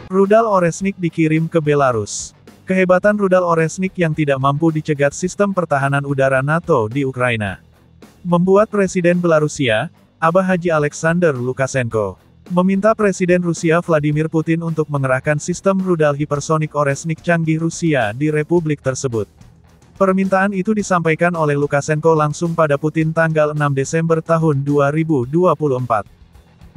Rudal Oresnik dikirim ke Belarus. Kehebatan rudal Oresnik yang tidak mampu dicegat sistem pertahanan udara NATO di Ukraina membuat Presiden Belarusia, Abah Haji Alexander Lukashenko, meminta Presiden Rusia Vladimir Putin untuk mengerahkan sistem rudal hipersonik Oresnik canggih Rusia di republik tersebut. Permintaan itu disampaikan oleh Lukashenko langsung pada Putin tanggal 6 Desember tahun 2024.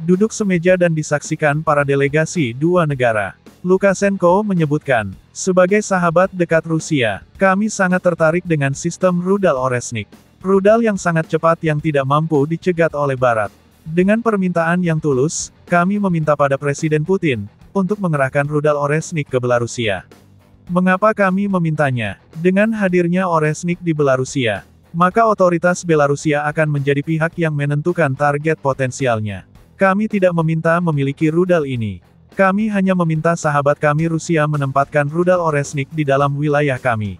Duduk semeja dan disaksikan para delegasi dua negara. Lukashenko menyebutkan, sebagai sahabat dekat Rusia, kami sangat tertarik dengan sistem rudal Oresnik. Rudal yang sangat cepat yang tidak mampu dicegat oleh Barat. Dengan permintaan yang tulus, kami meminta pada Presiden Putin, untuk mengerahkan rudal Oresnik ke Belarusia. Mengapa kami memintanya? Dengan hadirnya Oresnik di Belarusia, maka otoritas Belarusia akan menjadi pihak yang menentukan target potensialnya. Kami tidak meminta memiliki rudal ini. Kami hanya meminta sahabat kami Rusia menempatkan rudal Oresnik di dalam wilayah kami.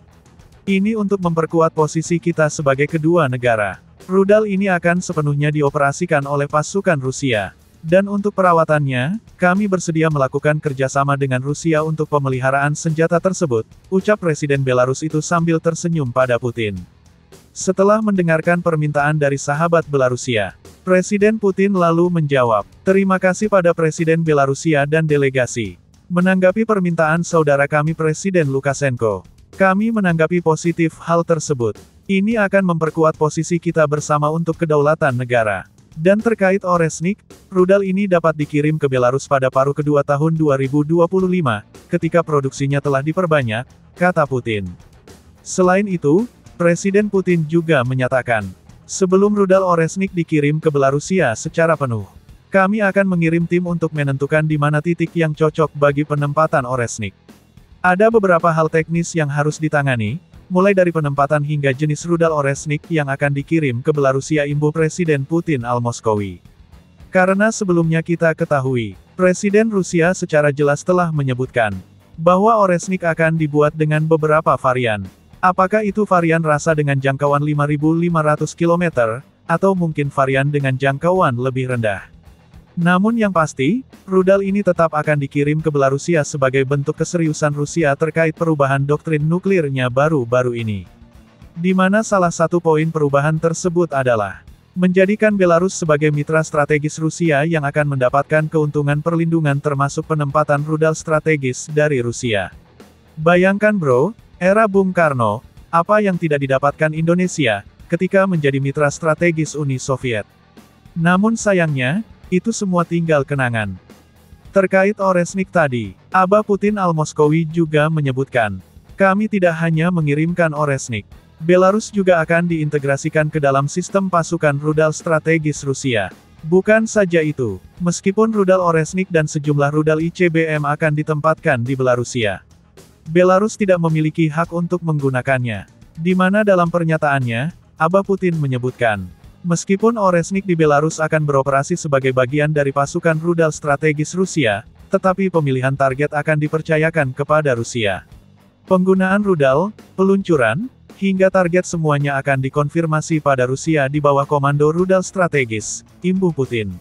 Ini untuk memperkuat posisi kita sebagai kedua negara. Rudal ini akan sepenuhnya dioperasikan oleh pasukan Rusia. Dan untuk perawatannya, kami bersedia melakukan kerjasama dengan Rusia untuk pemeliharaan senjata tersebut, ucap Presiden Belarus itu sambil tersenyum pada Putin. Setelah mendengarkan permintaan dari sahabat Belarusia, Presiden Putin lalu menjawab, "Terima kasih pada Presiden Belarusia dan delegasi." Menanggapi permintaan saudara kami Presiden Lukashenko, kami menanggapi positif hal tersebut. Ini akan memperkuat posisi kita bersama untuk kedaulatan negara. Dan terkait Oresnik, rudal ini dapat dikirim ke Belarus pada paruh kedua tahun 2025, ketika produksinya telah diperbanyak, kata Putin. Selain itu, Presiden Putin juga menyatakan, sebelum rudal Oresnik dikirim ke Belarusia secara penuh, kami akan mengirim tim untuk menentukan di mana titik yang cocok bagi penempatan Oresnik. Ada beberapa hal teknis yang harus ditangani, mulai dari penempatan hingga jenis rudal Oresnik yang akan dikirim ke Belarusia, imbuh Presiden Putin al-Moskowi. Karena sebelumnya kita ketahui, Presiden Rusia secara jelas telah menyebutkan, bahwa Oresnik akan dibuat dengan beberapa varian. Apakah itu varian rasa dengan jangkauan 5.500 km, atau mungkin varian dengan jangkauan lebih rendah. Namun yang pasti, rudal ini tetap akan dikirim ke Belarusia sebagai bentuk keseriusan Rusia terkait perubahan doktrin nuklirnya baru-baru ini. Di mana salah satu poin perubahan tersebut adalah, menjadikan Belarus sebagai mitra strategis Rusia yang akan mendapatkan keuntungan perlindungan termasuk penempatan rudal strategis dari Rusia. Bayangkan bro, era Bung Karno, apa yang tidak didapatkan Indonesia, ketika menjadi mitra strategis Uni Soviet. Namun sayangnya, itu semua tinggal kenangan. Terkait Oresnik tadi, Abah Putin al-Moskowi juga menyebutkan, kami tidak hanya mengirimkan Oresnik, Belarus juga akan diintegrasikan ke dalam sistem pasukan rudal strategis Rusia. Bukan saja itu, meskipun rudal Oresnik dan sejumlah rudal ICBM akan ditempatkan di Belarusia, Belarus tidak memiliki hak untuk menggunakannya. Di mana dalam pernyataannya, Abah Putin menyebutkan, meskipun Oresnik di Belarus akan beroperasi sebagai bagian dari pasukan rudal strategis Rusia, tetapi pemilihan target akan dipercayakan kepada Rusia. Penggunaan rudal, peluncuran, hingga target semuanya akan dikonfirmasi pada Rusia di bawah komando rudal strategis, imbuh Putin.